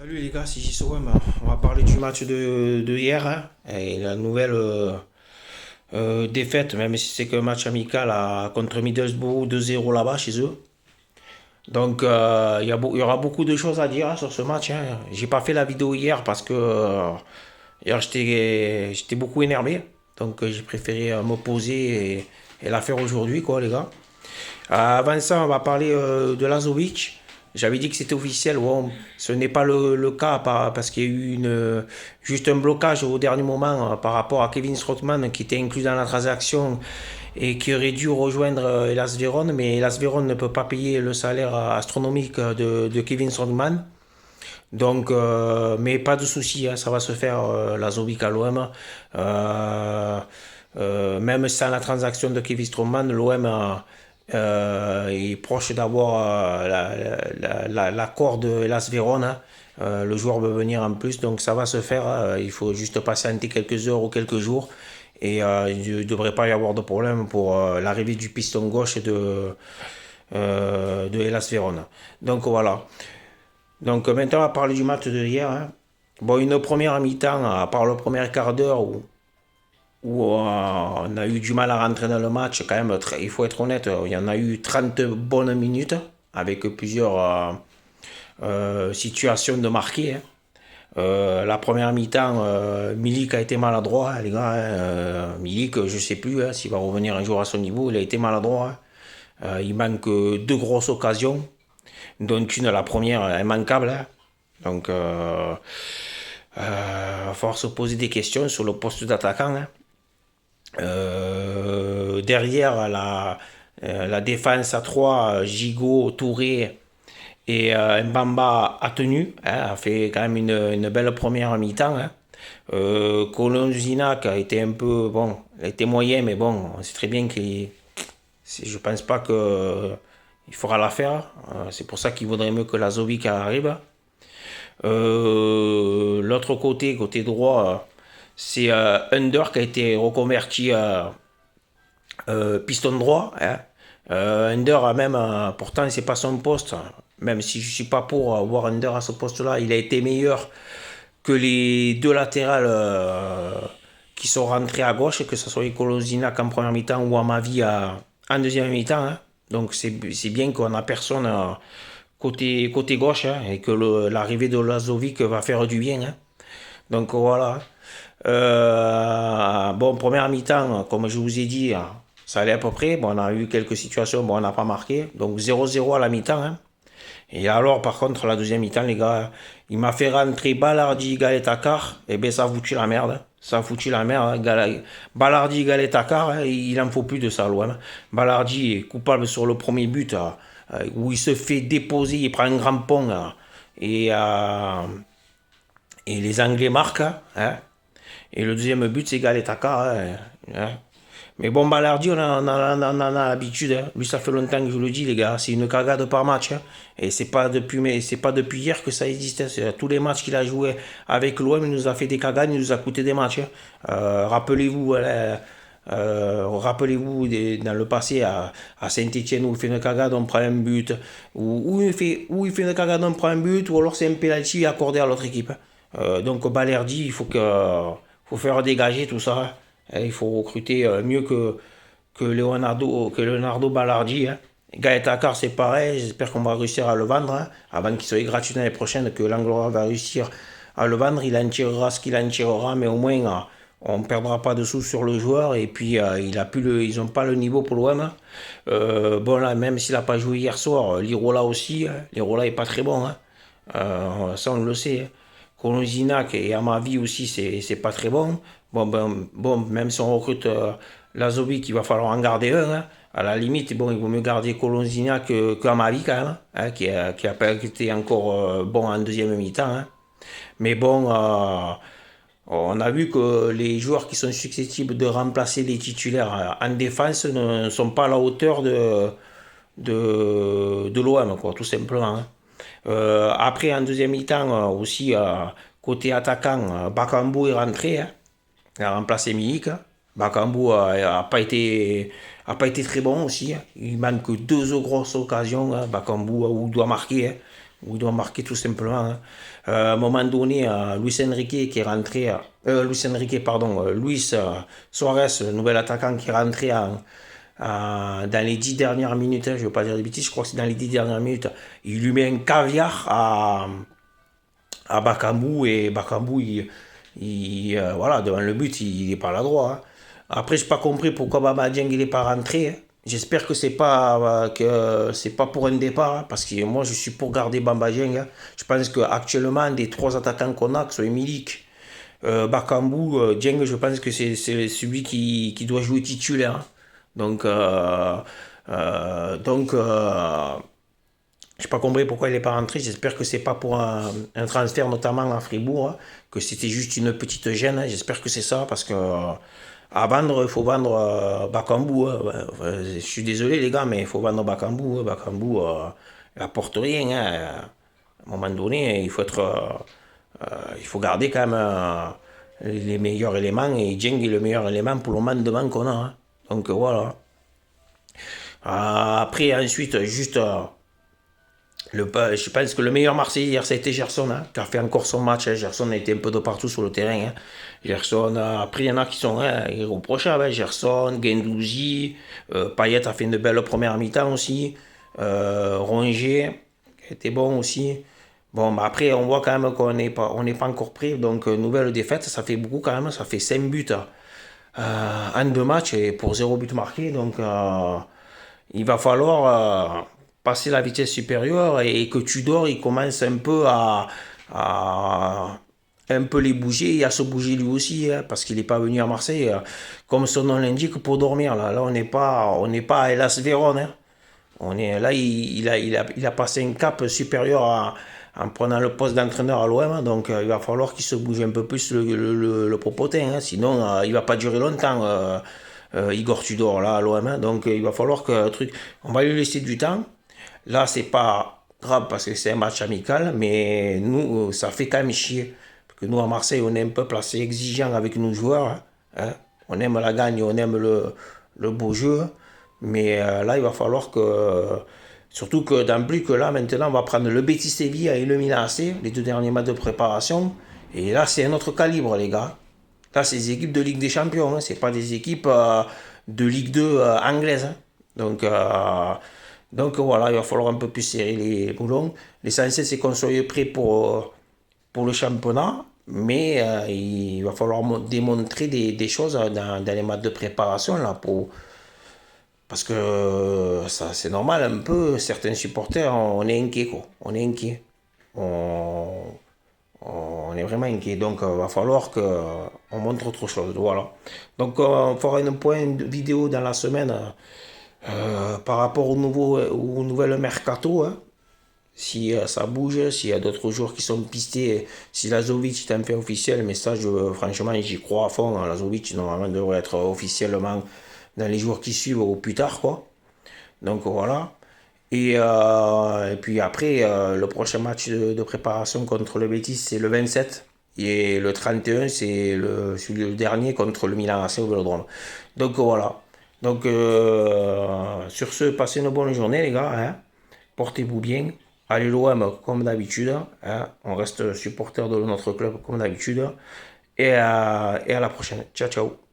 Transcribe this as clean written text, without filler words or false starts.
Salut les gars, c'est JSOM. On va parler du match de hier, hein, et la nouvelle défaite, même si c'est qu'un match amical contre Middlesbrough 2-0 là-bas chez eux. Donc il y aura beaucoup de choses à dire hein, sur ce match. Hein. J'ai pas fait la vidéo hier parce que hier j'étais beaucoup énervé. Donc j'ai préféré me poser et la faire aujourd'hui, quoi, les gars. Avant ça, on va parler de Lazovic. J'avais dit que c'était officiel. Bon, ce n'est pas le cas parce qu'il y a eu juste un blocage au dernier moment par rapport à Kevin Strootman qui était inclus dans la transaction et qui aurait dû rejoindre Hellas Vérone. Mais Hellas Vérone ne peut pas payer le salaire astronomique de Kevin Strootman. Donc, mais pas de souci, hein, ça va se faire Lazovic à l'OM. Même sans la transaction de Kevin Strootman, l'OM est proche d'avoir l'accord de Hellas Verona. Le joueur veut venir en plus, donc ça va se faire. Il faut juste patienter quelques heures ou quelques jours. Et il ne devrait pas y avoir de problème pour l'arrivée du piston gauche de Hellas Verona. Donc voilà. Donc maintenant, on va parler du match de hier. Hein. Bon, une première mi-temps, à part le premier quart d'heure où on a eu du mal à rentrer dans le match, quand même, il faut être honnête, il y en a eu 30 bonnes minutes avec plusieurs situations de marquer. Hein. La première mi-temps, Milik a été maladroit, hein, les gars. Hein. Milik, je sais plus hein, s'il va revenir un jour à son niveau, il a été maladroit. Hein. Il manque deux grosses occasions, dont une, la première, immanquable. Hein. Donc, va falloir se poser des questions sur le poste d'attaquant. Hein. Derrière la défense à 3, Gigot, Touré et Mbamba a tenu, hein, a fait quand même une belle première mi-temps. Hein. Colonsinac a été un peu, bon, il a été moyen, mais bon, on sait très bien qu'il, je pense pas que il fera l'affaire. C'est pour ça qu'il vaudrait mieux que Lazovic arrive. L'autre côté, côté droit, c'est Under qui a été reconverti piston droit. Hein. Under a même, pourtant c'est pas son poste, même si je suis pas pour voir Under à ce poste-là, il a été meilleur que les deux latérales qui sont rentrés à gauche, que ce soit Kolozinac en première mi-temps ou Amavi en deuxième mi-temps. Hein. Donc c'est bien qu'on a personne côté gauche hein, et que l'arrivée de Lazovic va faire du bien. Hein. Donc voilà. Bon, première mi-temps, comme je vous ai dit, ça allait à peu près. Bon, on a eu quelques situations, bon, on n'a pas marqué. Donc 0-0 à la mi-temps. Hein. Et alors, par contre, la deuxième mi-temps, les gars, il m'a fait rentrer Balardi, Takar. Et ben, ça a foutu la merde. Hein. Ça a foutu la merde. Hein. Balardi, Takar, hein, il en faut plus de ça, l'OM. Balardi est coupable sur le premier but, où il se fait déposer, il prend un grand pont. Et, et les Anglais marquent. Hein. Et le deuxième but, c'est Galetaka. Hein, hein. Mais bon, Balardi, on a l'habitude. Hein. Lui, ça fait longtemps que je vous le dis, les gars. C'est une cagade par match. Hein. Et c'est pas depuis hier que ça existe. Hein. Tous les matchs qu'il a joué avec l'OM, il nous a fait des cagades, il nous a coûté des matchs. Hein. Rappelez-vous dans le passé à Saint-Etienne où il fait une cagade, on prend un but. Où il fait une cagade, on prend un but. Ou alors c'est un penalty accordé à l'autre équipe. Hein. Donc Balerdi, faut faire dégager tout ça. Hein. Il faut recruter mieux que Leonardo Ballardi. Hein. Gaëtan Carr, c'est pareil. J'espère qu'on va réussir à le vendre hein, avant qu'il soit gratuit l'année prochaine, que l'Anglois va réussir à le vendre. Il en tirera ce qu'il en tirera, mais au moins on ne perdra pas de sous sur le joueur. Et puis ils n'ont pas le niveau pour l'OM. Hein. Bon, là, même s'il n'a pas joué hier soir, Lirola aussi. Hein. Lirola est pas très bon. Hein. Ça, on le sait. Hein. Kolozinac et à ma vie aussi, c'est pas très bon. Bon, même si on recrute Lazovic, il va falloir en garder un. Hein. À la limite, bon, il vaut mieux garder Kolozinac qu'à ma vie quand même, hein, qui a pas été encore bon en deuxième mi-temps. Hein. Mais bon, on a vu que les joueurs qui sont susceptibles de remplacer les titulaires en défense ne sont pas à la hauteur de l'OM, quoi, tout simplement. Hein. Après, en deuxième mi-temps, aussi, côté attaquant, Bakambu est rentré. Hein. Il a remplacé Milik. Hein. Bakambu a pas été très bon aussi. Hein. Il manque deux grosses occasions. Hein. Bakambu où doit marquer. Hein. où il doit marquer tout simplement. Hein. À un moment donné, Luis Enrique qui est rentré, Luis Enrique, pardon, Luis Suarez, le nouvel attaquant qui est rentré dans les 10 dernières minutes, hein, je ne veux pas dire de bêtises, je crois que c'est dans les 10 dernières minutes, il lui met un caviar à Bakambu et Bakambu, voilà, devant le but, il n'est pas là droit. Hein. Après, je n'ai pas compris pourquoi Baba Dieng n'est pas rentré. Hein. J'espère que c'est pas pour un départ, hein, parce que moi je suis pour garder Bamba Dieng. Hein. Je pense qu'actuellement, des trois attaquants qu'on a, que ce soit Milik, Bakambu, Dieng, je pense que c'est celui qui doit jouer titulaire. Hein. Donc, j'ai pas compris pourquoi il n'est pas rentré. J'espère que c'est pas pour un transfert, notamment à Fribourg, hein, que c'était juste une petite gêne. Hein. J'espère que c'est ça, parce que à vendre, il faut vendre Bakambu. Hein. Ouais, je suis désolé, les gars, mais il faut vendre Bakambu. Hein. Bakambu, il apporte rien. Hein. À un moment donné, il faut garder quand même les meilleurs éléments. Et Dieng est le meilleur élément pour le moment devant qu'on a. Hein. Donc voilà. Après, ensuite, juste. Je pense que le meilleur Marseillais hier, ça a été Gerson, hein, qui a fait encore son match. Hein. Gerson a été un peu de partout sur le terrain. Hein. Gerson, après, il y en a qui sont irréprochables. Hein. Gerson, Guendouzi, Payet a fait une belle première mi-temps aussi. Rongier, qui était bon aussi. Bon, mais après, on voit quand même qu'on n'est pas encore prêt. Donc, nouvelle défaite, ça fait beaucoup quand même. Ça fait 5 buts en 2 matchs et pour 0 but marqué. Donc, il va falloir passer la vitesse supérieure et que Tudor il commence un peu à un peu les bouger et à se bouger lui aussi hein, parce qu'il n'est pas venu à Marseille comme son nom l'indique pour dormir là on n'est pas à Hellas Vérone hein. On est là il a passé un cap supérieur en prenant le poste d'entraîneur à l'OM donc il va falloir qu'il se bouge un peu plus le popotin hein, sinon il va pas durer longtemps Igor Tudor là à l'OM hein. Donc il va falloir que truc on va lui laisser du temps. Là, c'est pas grave parce que c'est un match amical, mais nous, ça fait quand même chier. Parce que nous, à Marseille, on est un peu placé exigeant avec nos joueurs. Hein. Hein. On aime la gagne, on aime le beau jeu. Mais là, il va falloir que. Surtout que, dans plus que là, maintenant, on va prendre le Betis Séville et le Milan AC, les 2 derniers matchs de préparation. Et là, c'est un autre calibre, les gars. Là, c'est des équipes de Ligue des Champions. Hein. C'est pas des équipes de Ligue 2 anglaise. Hein. Donc, donc voilà, il va falloir un peu plus serrer les boulons. L'essentiel, c'est qu'on soit prêt pour le championnat, mais il va falloir démontrer des choses dans les matchs de préparation là, parce que ça, c'est normal un peu. Certains supporters, on est inquiets quoi. On est inquiets. On, on est vraiment inquiets. Donc il va falloir qu'on montre autre chose. Voilà. Donc on fera une point vidéo dans la semaine. Par rapport au nouvel mercato, hein, si ça bouge, s'il y a d'autres joueurs qui sont pistés, si Lazovic est un fait officiel, mais ça, franchement, j'y crois à fond. Hein, Lazovic, normalement, devrait être officiellement dans les jours qui suivent ou plus tard, quoi. Donc voilà. Et puis après, le prochain match de préparation contre le Betis, c'est le 27. Et le 31, c'est le dernier contre le Milan AC au Vélodrome. Donc voilà. Donc sur ce, passez une bonne journée les gars. Hein. Portez-vous bien. Allez l'OM comme d'habitude. Hein. On reste supporter de notre club comme d'habitude. Et à la prochaine. Ciao ciao.